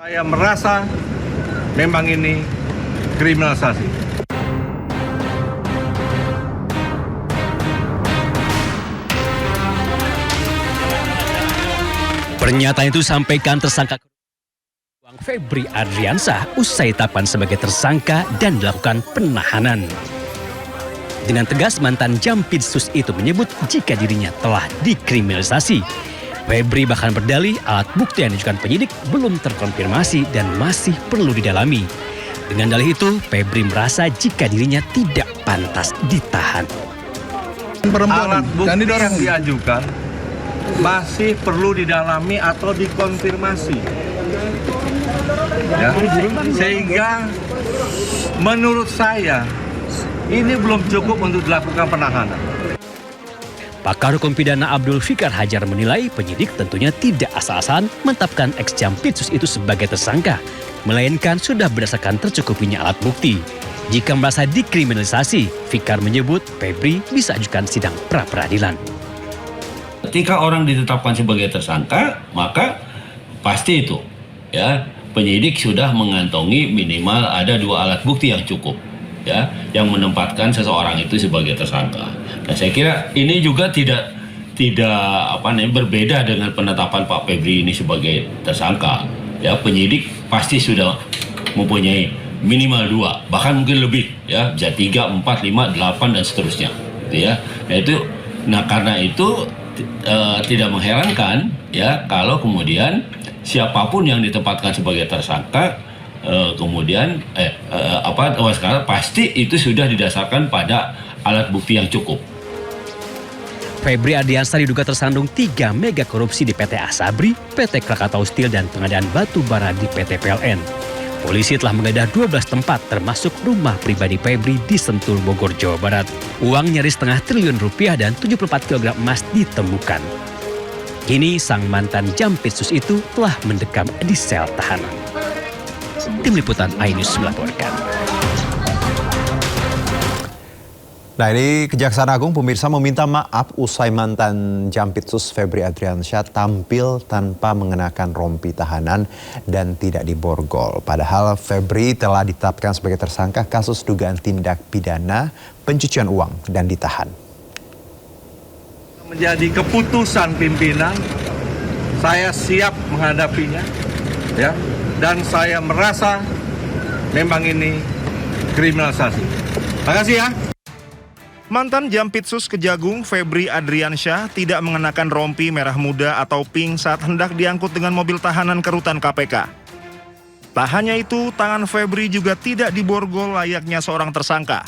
Saya merasa memang ini kriminalisasi. Pernyataan itu sampaikan tersangka Febri Adriansyah usai ditetapkan sebagai tersangka dan dilakukan penahanan. Dengan tegas mantan Jampitsus itu menyebut jika dirinya telah dikriminalisasi. Febri bahkan berdalih alat bukti yang diajukan penyidik belum terkonfirmasi dan masih perlu didalami. Dengan dalih itu, Febri merasa jika dirinya tidak pantas ditahan. Alat bukti yang diajukan masih perlu didalami atau dikonfirmasi. Ya, sehingga menurut saya ini belum cukup untuk dilakukan penahanan. Pakar hukum pidana Abdul Fikar Hajar menilai penyidik tentunya tidak asal-asalan menetapkan ex-Jampitsus itu sebagai tersangka, melainkan sudah berdasarkan tercukupinya alat bukti. Jika merasa dikriminalisasi, Fikar menyebut Febri bisa ajukan sidang pra-peradilan. Ketika orang ditetapkan sebagai tersangka, maka pasti itu, ya, penyidik sudah mengantongi minimal ada 2 alat bukti yang cukup, ya, yang menempatkan seseorang itu sebagai tersangka. Nah, saya kira ini juga tidak berbeda dengan penetapan Pak Febri ini sebagai tersangka. Ya, penyidik pasti sudah mempunyai minimal 2, bahkan mungkin lebih, ya, bisa 3, 4, 5, 8 dan seterusnya, gitu ya. Nah, karena itu tidak mengherankan, ya, kalau kemudian siapapun yang ditempatkan sebagai tersangka kemudian sekarang pasti itu sudah didasarkan pada alat bukti yang cukup. Febri Adriansyah diduga tersandung 3 mega korupsi di PT Asabri, PT Krakatau Steel dan pengadaan batu bara di PT PLN. Polisi telah menggeledah 12 tempat termasuk rumah pribadi Febri di Sentul, Bogor, Jawa Barat. Uang nyaris setengah triliun rupiah dan 74 kg emas ditemukan. Kini sang mantan Jampitsus itu telah mendekam di sel tahanan. Tim Liputan iNews melaporkan. Nah, ini Kejaksaan Agung pemirsa meminta maaf usai mantan Jampitsus Febri Adriansyah tampil tanpa mengenakan rompi tahanan dan tidak diborgol. Padahal Febri telah ditetapkan sebagai tersangka kasus dugaan tindak pidana pencucian uang dan ditahan. Menjadi keputusan pimpinan, saya siap menghadapinya, ya, dan saya merasa memang ini kriminalisasi. Terima kasih ya. Mantan Jampitsus Kejagung Febri Adriansyah tidak mengenakan rompi merah muda atau pink saat hendak diangkut dengan mobil tahanan ke rutan KPK. Tak hanya itu, tangan Febri juga tidak diborgol layaknya seorang tersangka.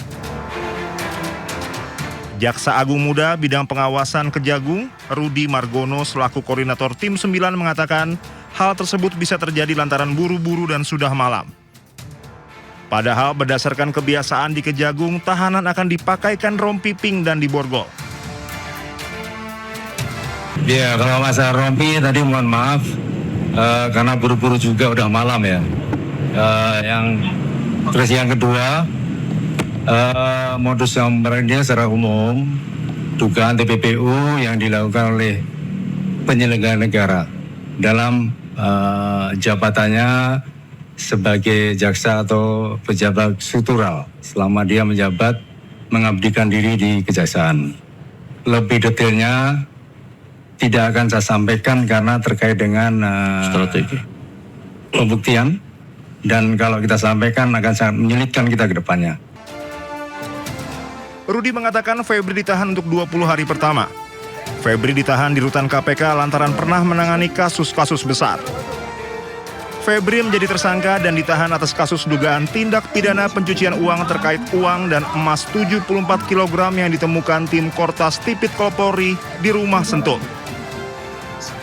Jaksa Agung Muda Bidang Pengawasan Kejagung, Rudi Margono selaku koordinator Tim 9 mengatakan hal tersebut bisa terjadi lantaran buru-buru dan sudah malam. Padahal berdasarkan kebiasaan di Kejagung, tahanan akan dipakaikan rompi pink dan diborgol. Ya, kalau masalah rompi tadi mohon maaf, karena buru-buru juga udah malam ya. Terus yang kedua, modus operandinya secara umum, dugaan TPPU yang dilakukan oleh penyelenggara negara dalam jabatannya sebagai jaksa atau pejabat struktural selama dia menjabat mengabdikan diri di kejaksaan. Lebih detailnya tidak akan saya sampaikan karena terkait dengan strategi pembuktian, dan kalau kita sampaikan akan sangat menyulitkan kita ke depannya. Rudi mengatakan Febri ditahan untuk 20 hari pertama. Febri ditahan di rutan KPK lantaran pernah menangani kasus-kasus besar. Febri menjadi tersangka dan ditahan atas kasus dugaan tindak pidana pencucian uang terkait uang dan emas 74 kg yang ditemukan tim Kortas Tipikor Polri di rumah Sentul.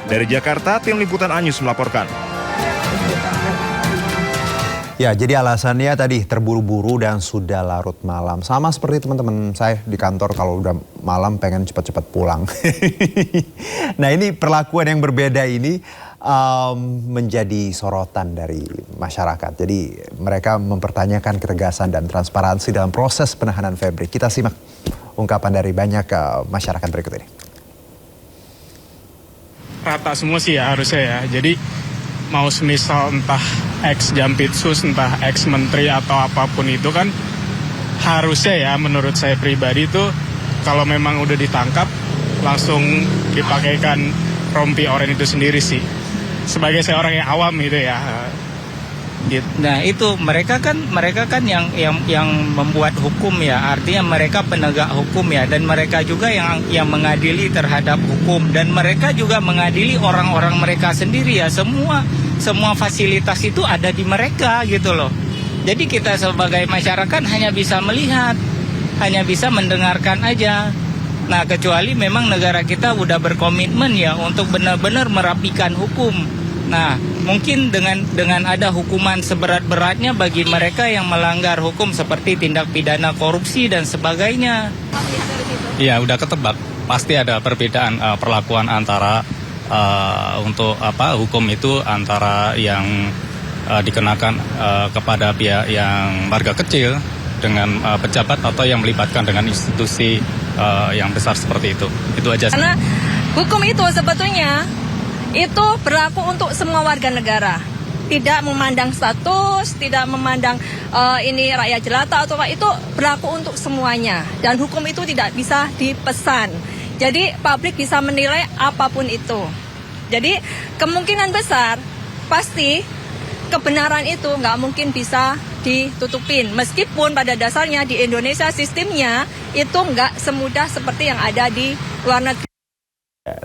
Dari Jakarta, Tim Liputan iNews melaporkan. Ya, jadi alasannya tadi terburu-buru dan sudah larut malam. Sama seperti teman-teman saya di kantor kalau udah malam pengen cepat-cepat pulang. Nah, ini perlakuan yang berbeda ini menjadi sorotan dari masyarakat. Jadi mereka mempertanyakan ketegasan dan transparansi dalam proses penahanan Febri. Kita simak ungkapan dari banyak masyarakat berikut ini. Rata semua sih ya harusnya ya. Jadi mau semisal entah ex Jampitsus, entah ex menteri atau apapun itu kan harusnya ya menurut saya pribadi itu kalau memang udah ditangkap langsung dipakaikan rompi oranye itu sendiri sih. Sebagai saya orang yang awam gitu ya. Gitu. Nah itu mereka kan yang membuat hukum ya, artinya mereka penegak hukum ya, dan mereka juga yang mengadili terhadap hukum, dan mereka juga mengadili orang-orang mereka sendiri ya, semua fasilitas itu ada di mereka gitu loh. Jadi kita sebagai masyarakat hanya bisa melihat, hanya bisa mendengarkan aja. Nah kecuali memang negara kita udah berkomitmen ya untuk benar-benar merapikan hukum. Nah, mungkin dengan ada hukuman seberat-beratnya bagi mereka yang melanggar hukum seperti tindak pidana korupsi dan sebagainya. Iya, udah ketebak. Pasti ada perbedaan perlakuan antara untuk hukum itu antara yang dikenakan kepada pihak yang warga kecil dengan pejabat atau yang melibatkan dengan institusi yang besar seperti itu. Itu aja. Karena hukum itu sebetulnya itu berlaku untuk semua warga negara, tidak memandang status, tidak memandang ini rakyat jelata atau apa, itu berlaku untuk semuanya, dan hukum itu tidak bisa dipesan. Jadi publik bisa menilai apapun itu. Jadi kemungkinan besar pasti kebenaran itu nggak mungkin bisa ditutupin, meskipun pada dasarnya di Indonesia sistemnya itu nggak semudah seperti yang ada di luar negeri.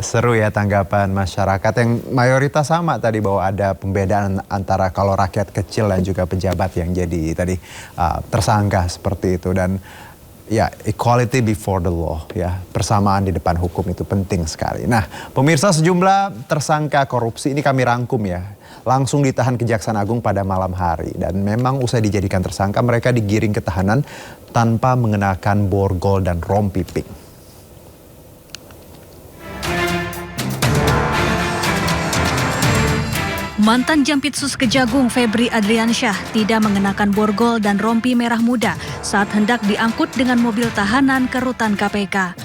Seru ya tanggapan masyarakat yang mayoritas sama tadi, bahwa ada pembedaan antara kalau rakyat kecil dan juga pejabat yang jadi tadi tersangka seperti itu. Dan ya, equality before the law ya, persamaan di depan hukum itu penting sekali. Nah pemirsa, sejumlah tersangka korupsi ini kami rangkum ya, langsung ditahan Kejaksaan Agung pada malam hari. Dan memang usai dijadikan tersangka mereka digiring ke tahanan tanpa mengenakan borgol dan rompi pink. Mantan Jampitsus Kejagung Febri Adriansyah tidak mengenakan borgol dan rompi merah muda saat hendak diangkut dengan mobil tahanan ke rutan KPK.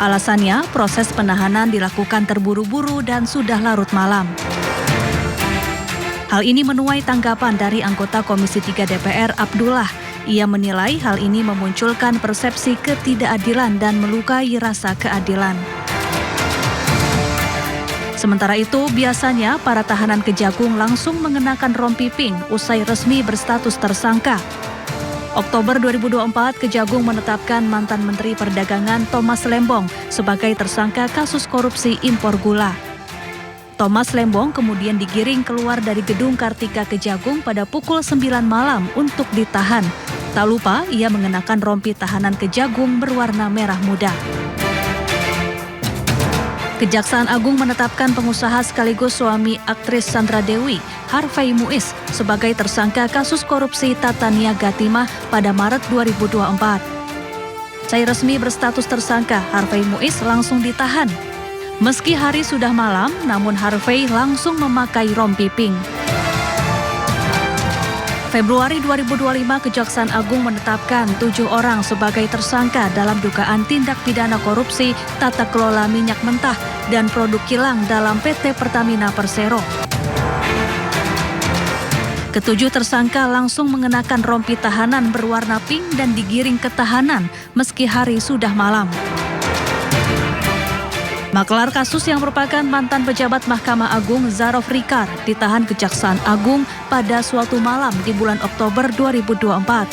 Alasannya, proses penahanan dilakukan terburu-buru dan sudah larut malam. Hal ini menuai tanggapan dari anggota Komisi 3 DPR Abdullah. Ia menilai hal ini memunculkan persepsi ketidakadilan dan melukai rasa keadilan. Sementara itu, biasanya para tahanan Kejagung langsung mengenakan rompi pink usai resmi berstatus tersangka. Oktober 2024, Kejagung menetapkan mantan Menteri Perdagangan Thomas Lembong sebagai tersangka kasus korupsi impor gula. Thomas Lembong kemudian digiring keluar dari gedung Kartika Kejagung pada pukul 9 malam untuk ditahan. Tak lupa, ia mengenakan rompi tahanan Kejagung berwarna merah muda. Kejaksaan Agung menetapkan pengusaha sekaligus suami aktris Sandra Dewi, Harvey Muiz, sebagai tersangka kasus korupsi Tata Niaga Timah pada Maret 2024. Usai resmi berstatus tersangka, Harvey Muiz langsung ditahan. Meski hari sudah malam, namun Harvey langsung memakai rompi pink. Februari 2025, Kejaksaan Agung menetapkan 7 orang sebagai tersangka dalam dugaan tindak pidana korupsi tata kelola minyak mentah dan produk kilang dalam PT Pertamina Persero. Ketujuh tersangka langsung mengenakan rompi tahanan berwarna pink dan digiring ke tahanan meski hari sudah malam. Maklar kasus yang merupakan mantan pejabat Mahkamah Agung Zarof Rikar ditahan Kejaksaan Agung pada suatu malam di bulan Oktober 2024.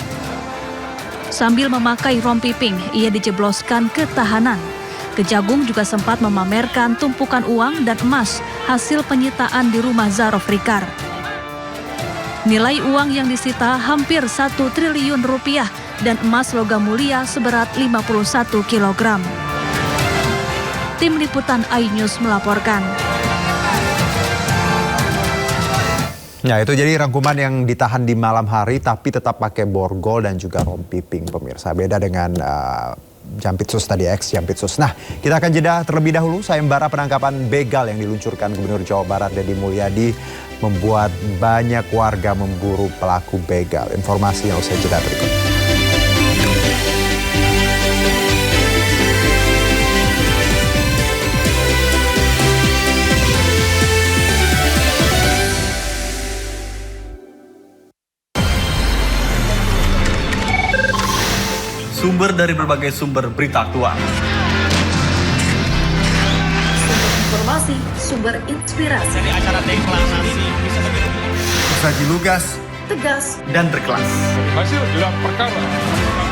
Sambil memakai rompi pink, ia dijebloskan ke tahanan. Kejagung juga sempat memamerkan tumpukan uang dan emas hasil penyitaan di rumah Zarof Rikar. Nilai uang yang disita hampir 1 triliun rupiah dan emas logam mulia seberat 51 kilogram. Tim Liputan iNews melaporkan. Ya, itu jadi rangkuman yang ditahan di malam hari tapi tetap pakai borgol dan juga rompi pink, pemirsa. Beda dengan Jampitsus tadi, ex Jampitsus. Nah, kita akan jeda terlebih dahulu. Sayembara penangkapan begal yang diluncurkan Gubernur Jawa Barat Deddy Mulyadi membuat banyak warga memburu pelaku begal. Informasi yang usai jeda berikut. sumber dari berbagai sumber berita aktual. Sumber informasi, sumber inspirasi. Jadi acara deklarasi bisa lebih Saji lugas, tegas, dan berkelas. Hasil gelar perkara